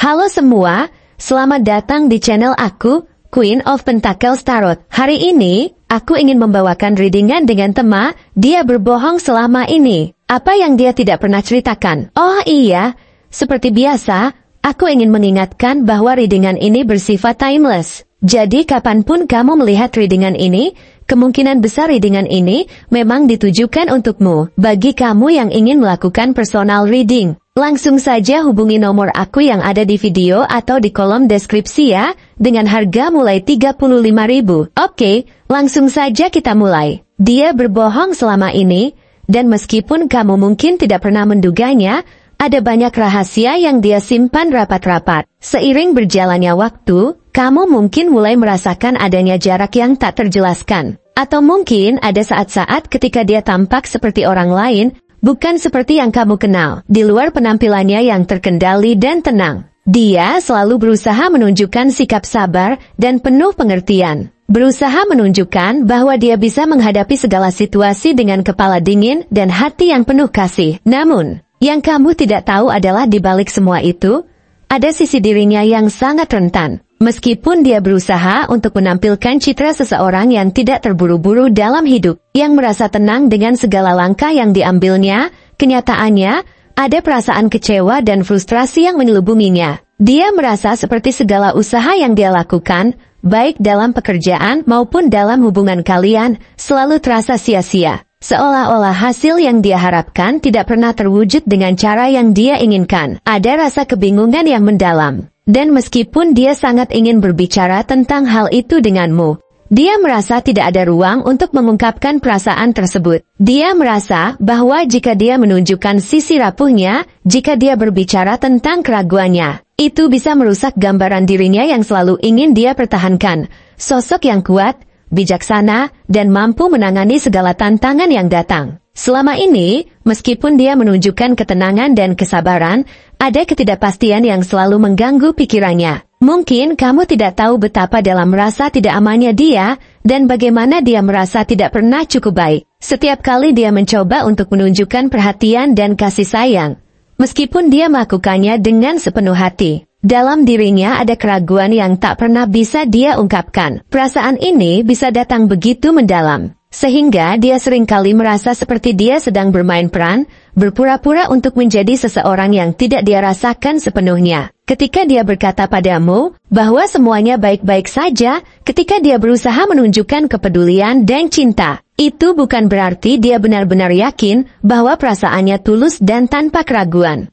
Halo semua, selamat datang di channel aku, Queen of Pentacles Tarot. Hari ini, aku ingin membawakan readingan dengan tema, dia berbohong selama ini. Apa yang dia tidak pernah ceritakan? Oh iya, seperti biasa, aku ingin mengingatkan bahwa readingan ini bersifat timeless. Jadi kapanpun kamu melihat readingan ini, kemungkinan besar readingan ini memang ditujukan untukmu. Bagi kamu yang ingin melakukan personal reading, langsung saja hubungi nomor aku yang ada di video atau di kolom deskripsi ya, dengan harga mulai 35.000. Oke, langsung saja kita mulai. Dia berbohong selama ini, dan meskipun kamu mungkin tidak pernah menduganya, ada banyak rahasia yang dia simpan rapat-rapat. Seiring berjalannya waktu, kamu mungkin mulai merasakan adanya jarak yang tak terjelaskan. Atau mungkin ada saat-saat ketika dia tampak seperti orang lain, bukan seperti yang kamu kenal. Di luar penampilannya yang terkendali dan tenang, dia selalu berusaha menunjukkan sikap sabar dan penuh pengertian. Berusaha menunjukkan bahwa dia bisa menghadapi segala situasi dengan kepala dingin dan hati yang penuh kasih. Namun, yang kamu tidak tahu adalah di balik semua itu, ada sisi dirinya yang sangat rentan. Meskipun dia berusaha untuk menampilkan citra seseorang yang tidak terburu-buru dalam hidup, yang merasa tenang dengan segala langkah yang diambilnya, kenyataannya, ada perasaan kecewa dan frustrasi yang menyelubunginya. Dia merasa seperti segala usaha yang dia lakukan, baik dalam pekerjaan maupun dalam hubungan kalian, selalu terasa sia-sia. Seolah-olah hasil yang dia harapkan tidak pernah terwujud dengan cara yang dia inginkan. Ada rasa kebingungan yang mendalam. Dan meskipun dia sangat ingin berbicara tentang hal itu denganmu, dia merasa tidak ada ruang untuk mengungkapkan perasaan tersebut. Dia merasa bahwa jika dia menunjukkan sisi rapuhnya, jika dia berbicara tentang keraguannya, itu bisa merusak gambaran dirinya yang selalu ingin dia pertahankan. Sosok yang kuat, bijaksana, dan mampu menangani segala tantangan yang datang. Selama ini, meskipun dia menunjukkan ketenangan dan kesabaran, ada ketidakpastian yang selalu mengganggu pikirannya. Mungkin kamu tidak tahu betapa dalam rasa tidak amannya dia, dan bagaimana dia merasa tidak pernah cukup baik. Setiap kali dia mencoba untuk menunjukkan perhatian dan kasih sayang, meskipun dia melakukannya dengan sepenuh hati, dalam dirinya ada keraguan yang tak pernah bisa dia ungkapkan. Perasaan ini bisa datang begitu mendalam, sehingga dia seringkali merasa seperti dia sedang bermain peran, berpura-pura untuk menjadi seseorang yang tidak dia rasakan sepenuhnya. Ketika dia berkata padamu bahwa semuanya baik-baik saja, ketika dia berusaha menunjukkan kepedulian dan cinta, itu bukan berarti dia benar-benar yakin bahwa perasaannya tulus dan tanpa keraguan.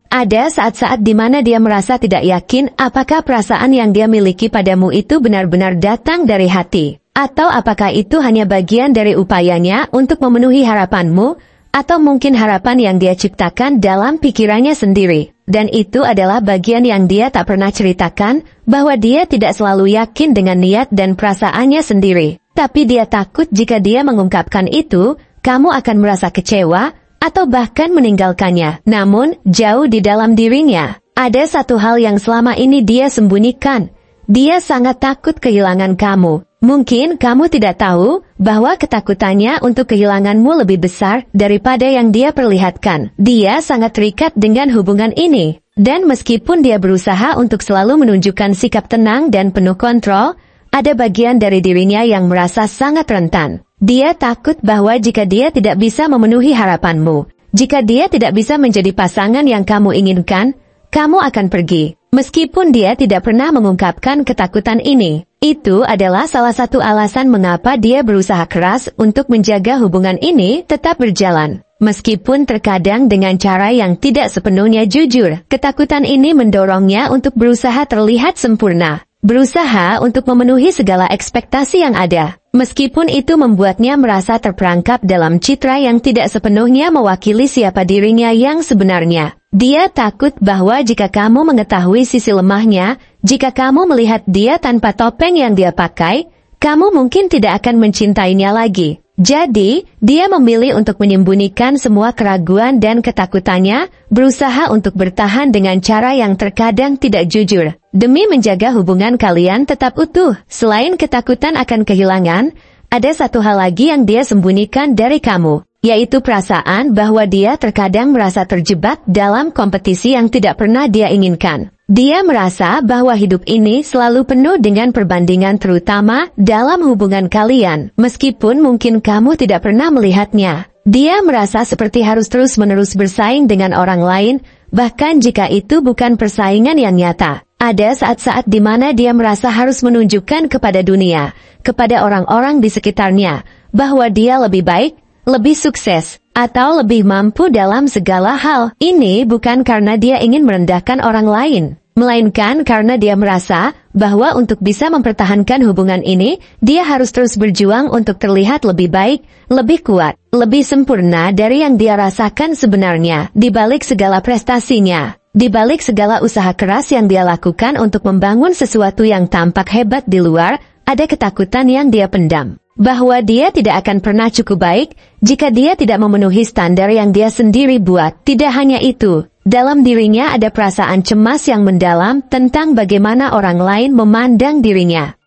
Ada saat-saat di mana dia merasa tidak yakin apakah perasaan yang dia miliki padamu itu benar-benar datang dari hati, atau apakah itu hanya bagian dari upayanya untuk memenuhi harapanmu, atau mungkin harapan yang dia ciptakan dalam pikirannya sendiri. Dan itu adalah bagian yang dia tak pernah ceritakan, bahwa dia tidak selalu yakin dengan niat dan perasaannya sendiri. Tapi dia takut jika dia mengungkapkan itu, kamu akan merasa kecewa, atau bahkan meninggalkannya. Namun, jauh di dalam dirinya, ada satu hal yang selama ini dia sembunyikan. Dia sangat takut kehilangan kamu. Mungkin kamu tidak tahu bahwa ketakutannya untuk kehilanganmu lebih besar daripada yang dia perlihatkan. Dia sangat terikat dengan hubungan ini. Dan meskipun dia berusaha untuk selalu menunjukkan sikap tenang dan penuh kontrol, ada bagian dari dirinya yang merasa sangat rentan. Dia takut bahwa jika dia tidak bisa memenuhi harapanmu, jika dia tidak bisa menjadi pasangan yang kamu inginkan, kamu akan pergi. Meskipun dia tidak pernah mengungkapkan ketakutan ini, itu adalah salah satu alasan mengapa dia berusaha keras untuk menjaga hubungan ini tetap berjalan. Meskipun terkadang dengan cara yang tidak sepenuhnya jujur, ketakutan ini mendorongnya untuk berusaha terlihat sempurna, berusaha untuk memenuhi segala ekspektasi yang ada. Meskipun itu membuatnya merasa terperangkap dalam citra yang tidak sepenuhnya mewakili siapa dirinya yang sebenarnya. Dia takut bahwa jika kamu mengetahui sisi lemahnya, jika kamu melihat dia tanpa topeng yang dia pakai, kamu mungkin tidak akan mencintainya lagi. Jadi, dia memilih untuk menyembunyikan semua keraguan dan ketakutannya, berusaha untuk bertahan dengan cara yang terkadang tidak jujur, demi menjaga hubungan kalian tetap utuh. Selain ketakutan akan kehilangan, ada satu hal lagi yang dia sembunyikan dari kamu, yaitu perasaan bahwa dia terkadang merasa terjebak dalam kompetisi yang tidak pernah dia inginkan. Dia merasa bahwa hidup ini selalu penuh dengan perbandingan, terutama dalam hubungan kalian, meskipun mungkin kamu tidak pernah melihatnya. Dia merasa seperti harus terus-menerus bersaing dengan orang lain, bahkan jika itu bukan persaingan yang nyata. Ada saat-saat di mana dia merasa harus menunjukkan kepada dunia, kepada orang-orang di sekitarnya, bahwa dia lebih baik, lebih sukses, atau lebih mampu dalam segala hal. Ini bukan karena dia ingin merendahkan orang lain, melainkan karena dia merasa bahwa untuk bisa mempertahankan hubungan ini, dia harus terus berjuang untuk terlihat lebih baik, lebih kuat, lebih sempurna dari yang dia rasakan sebenarnya. Di balik segala prestasinya, di balik segala usaha keras yang dia lakukan untuk membangun sesuatu yang tampak hebat di luar, ada ketakutan yang dia pendam, bahwa dia tidak akan pernah cukup baik jika dia tidak memenuhi standar yang dia sendiri buat. Tidak hanya itu, dalam dirinya ada perasaan cemas yang mendalam tentang bagaimana orang lain memandang dirinya.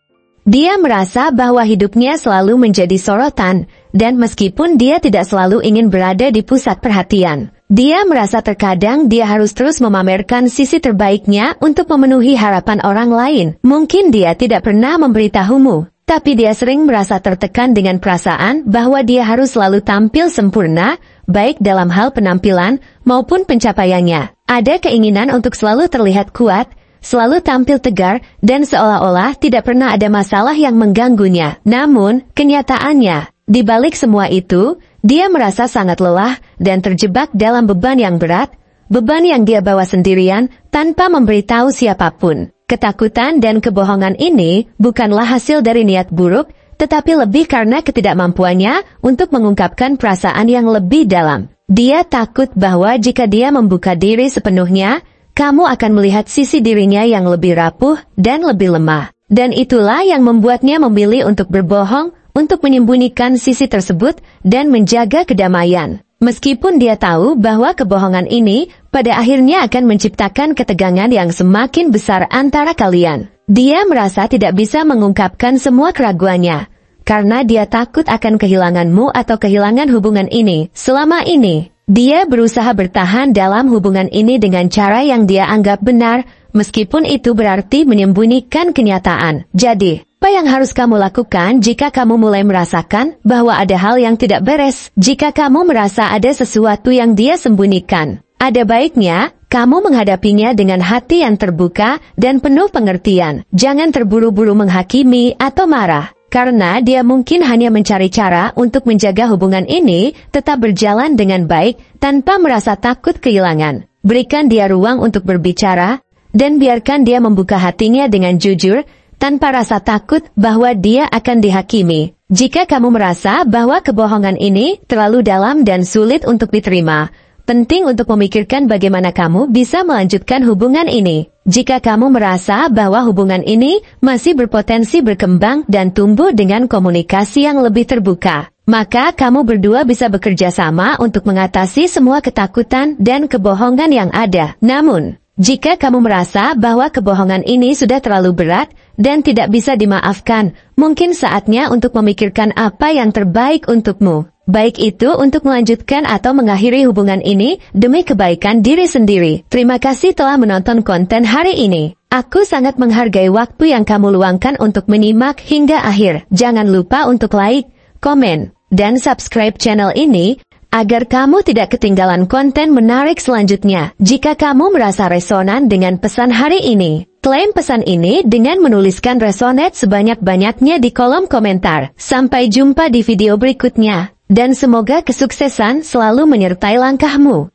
Dia merasa bahwa hidupnya selalu menjadi sorotan, dan meskipun dia tidak selalu ingin berada di pusat perhatian, dia merasa terkadang dia harus terus memamerkan sisi terbaiknya untuk memenuhi harapan orang lain. Mungkin dia tidak pernah memberitahumu, tapi dia sering merasa tertekan dengan perasaan bahwa dia harus selalu tampil sempurna, baik dalam hal penampilan maupun pencapaiannya. Ada keinginan untuk selalu terlihat kuat, selalu tampil tegar, dan seolah-olah tidak pernah ada masalah yang mengganggunya. Namun, kenyataannya, di balik semua itu, dia merasa sangat lelah dan terjebak dalam beban yang berat, beban yang dia bawa sendirian tanpa memberitahu siapapun. Ketakutan dan kebohongan ini bukanlah hasil dari niat buruk, tetapi lebih karena ketidakmampuannya untuk mengungkapkan perasaan yang lebih dalam. Dia takut bahwa jika dia membuka diri sepenuhnya, kamu akan melihat sisi dirinya yang lebih rapuh dan lebih lemah. Dan itulah yang membuatnya memilih untuk berbohong, untuk menyembunyikan sisi tersebut dan menjaga kedamaian. Meskipun dia tahu bahwa kebohongan ini pada akhirnya akan menciptakan ketegangan yang semakin besar antara kalian. Dia merasa tidak bisa mengungkapkan semua keraguannya, karena dia takut akan kehilanganmu atau kehilangan hubungan ini. Selama ini, dia berusaha bertahan dalam hubungan ini dengan cara yang dia anggap benar, meskipun itu berarti menyembunyikan kenyataan. Jadi, apa yang harus kamu lakukan jika kamu mulai merasakan bahwa ada hal yang tidak beres? Jika kamu merasa ada sesuatu yang dia sembunyikan, ada baiknya kamu menghadapinya dengan hati yang terbuka dan penuh pengertian. Jangan terburu-buru menghakimi atau marah, karena dia mungkin hanya mencari cara untuk menjaga hubungan ini tetap berjalan dengan baik tanpa merasa takut kehilangan. Berikan dia ruang untuk berbicara, dan biarkan dia membuka hatinya dengan jujur, tanpa rasa takut bahwa dia akan dihakimi. Jika kamu merasa bahwa kebohongan ini terlalu dalam dan sulit untuk diterima, penting untuk memikirkan bagaimana kamu bisa melanjutkan hubungan ini. Jika kamu merasa bahwa hubungan ini masih berpotensi berkembang dan tumbuh dengan komunikasi yang lebih terbuka, maka kamu berdua bisa bekerja sama untuk mengatasi semua ketakutan dan kebohongan yang ada. Namun, jika kamu merasa bahwa kebohongan ini sudah terlalu berat dan tidak bisa dimaafkan, mungkin saatnya untuk memikirkan apa yang terbaik untukmu. Baik itu untuk melanjutkan atau mengakhiri hubungan ini demi kebaikan diri sendiri. Terima kasih telah menonton konten hari ini. Aku sangat menghargai waktu yang kamu luangkan untuk menyimak hingga akhir. Jangan lupa untuk like, komen, dan subscribe channel ini, agar kamu tidak ketinggalan konten menarik selanjutnya. Jika kamu merasa resonan dengan pesan hari ini, klaim pesan ini dengan menuliskan resonate sebanyak-banyaknya di kolom komentar. Sampai jumpa di video berikutnya, dan semoga kesuksesan selalu menyertai langkahmu.